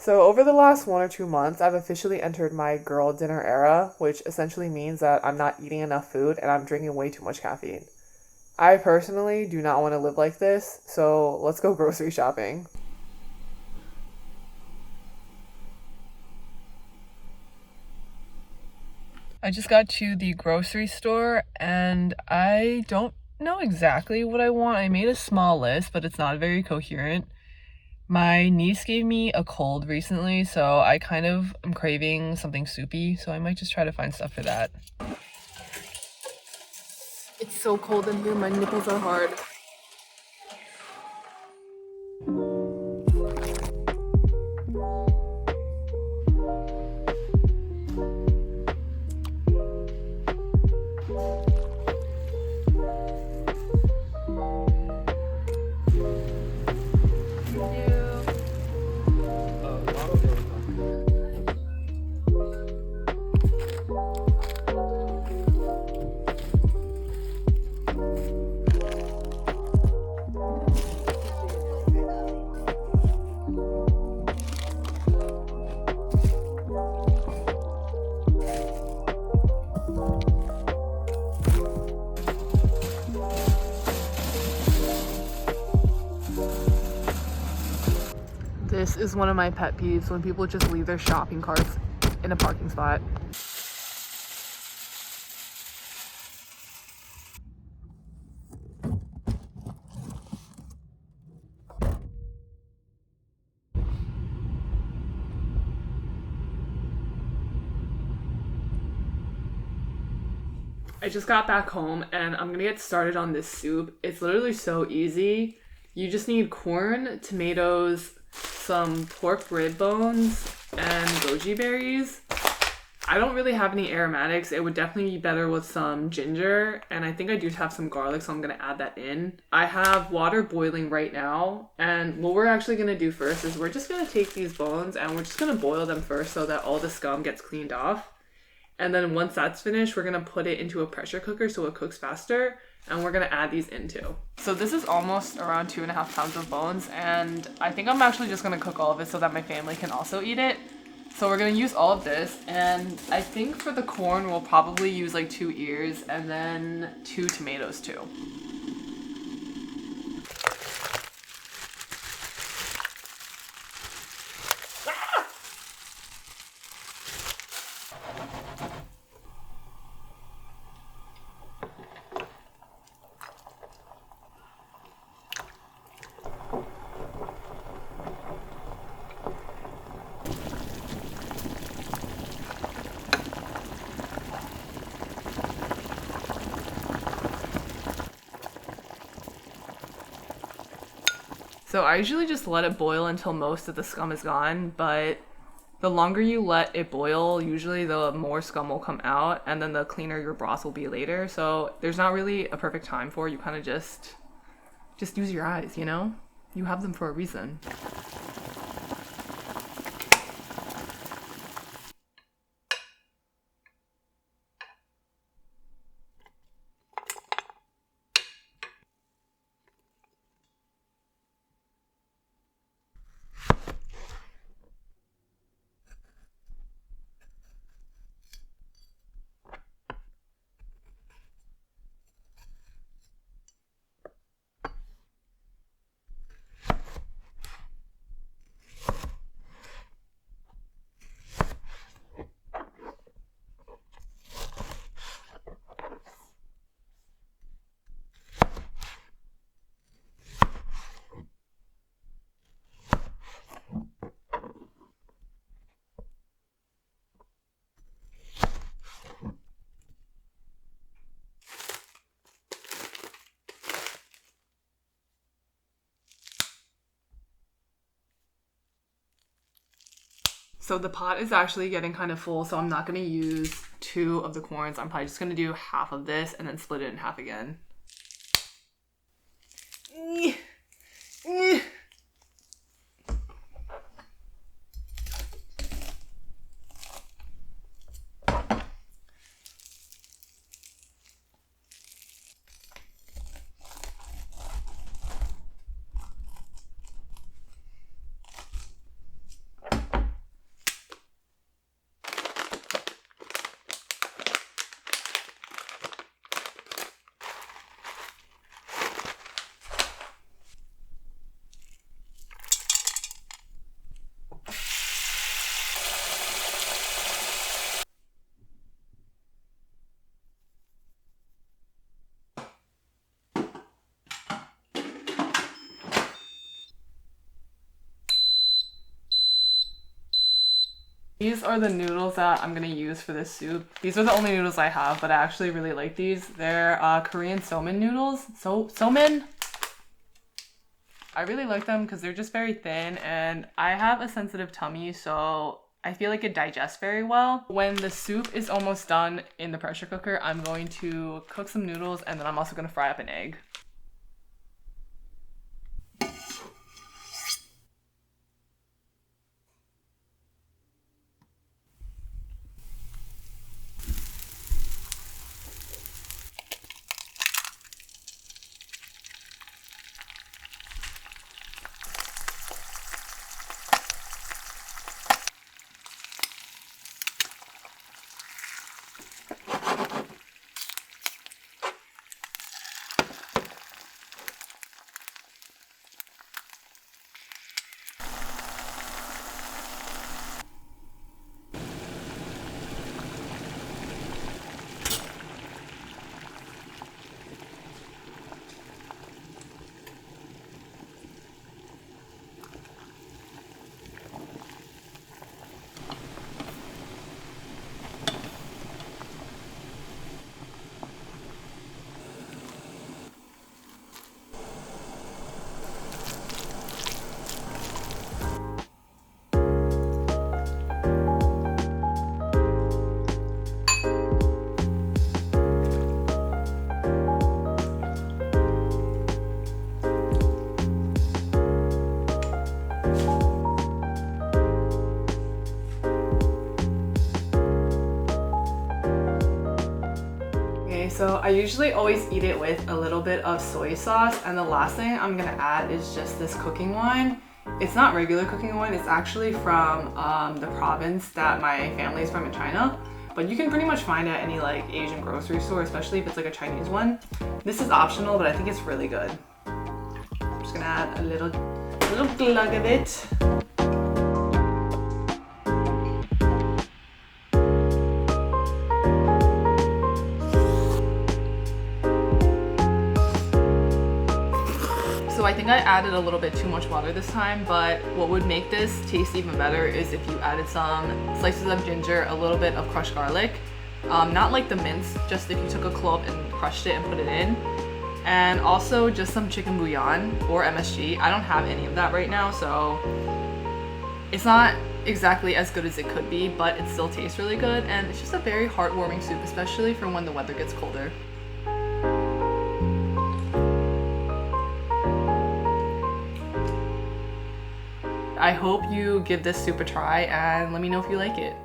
So, over the last 1 or 2 months, I've officially entered my girl dinner era, which essentially means that I'm not eating enough food and I'm drinking way too much caffeine. I personally do not want to live like this, so let's go grocery shopping. I just got to the grocery store and I don't know exactly what I want. I made a small list, but it's not very coherent. My niece gave me a cold recently, so I kind of am craving something soupy, so I might just try to find stuff for that. It's so cold in here, my nipples are hard. This is one of my pet peeves when people just leave their shopping carts in a parking spot. I just got back home and I'm gonna get started on this soup. It's literally so easy. You just need corn, tomatoes, some pork rib bones, and goji berries. I don't really have any aromatics. It would definitely be better with some ginger, and I think I do have some garlic, so I'm gonna add that in. I have water boiling right now, and what we're actually gonna do first is we're just gonna take these bones and we're just gonna boil them first so that all the scum gets cleaned off. And then once that's finished, we're gonna put it into a pressure cooker so it cooks faster, and we're gonna add these in too. So this is almost around 2.5 pounds of bones, and I think I'm actually just gonna cook all of it so that my family can also eat it. So we're gonna use all of this, and I think for the corn, we'll probably use like 2 ears and then 2 tomatoes too. So I usually just let it boil until most of the scum is gone, but the longer you let it boil, usually the more scum will come out, and then the cleaner your broth will be later. So there's not really a perfect time for it. You kind of just use your eyes, you know? You have them for a reason. So the pot is actually getting kind of full, so I'm not going to use 2 of the corns. I'm probably just going to do half of this and then split it in half again. These are the noodles that I'm gonna use for this soup. These are the only noodles I have, but I actually really like these. They're Korean somen noodles. Somen? I really like them because they're just very thin, and I have a sensitive tummy, so I feel like it digests very well. When the soup is almost done in the pressure cooker, I'm going to cook some noodles, and then I'm also gonna fry up an egg. So I usually always eat it with a little bit of soy sauce, and the last thing I'm gonna add is just this cooking wine. It's not regular cooking wine, it's actually from the province that my family is from in China, but you can pretty much find at any like Asian grocery store, especially if it's like a Chinese one. This is optional, but I think it's really good. I'm just gonna add a little glug of it. So I think I added a little bit too much water this time, but what would make this taste even better is if you added some slices of ginger, a little bit of crushed garlic, not like the mince, just if you took a clove and crushed it and put it in, and also just some chicken bouillon or MSG. I don't have any of that right now, so it's not exactly as good as it could be, but it still tastes really good, and it's just a very heartwarming soup, especially for when the weather gets colder. I hope you give this soup a try and let me know if you like it.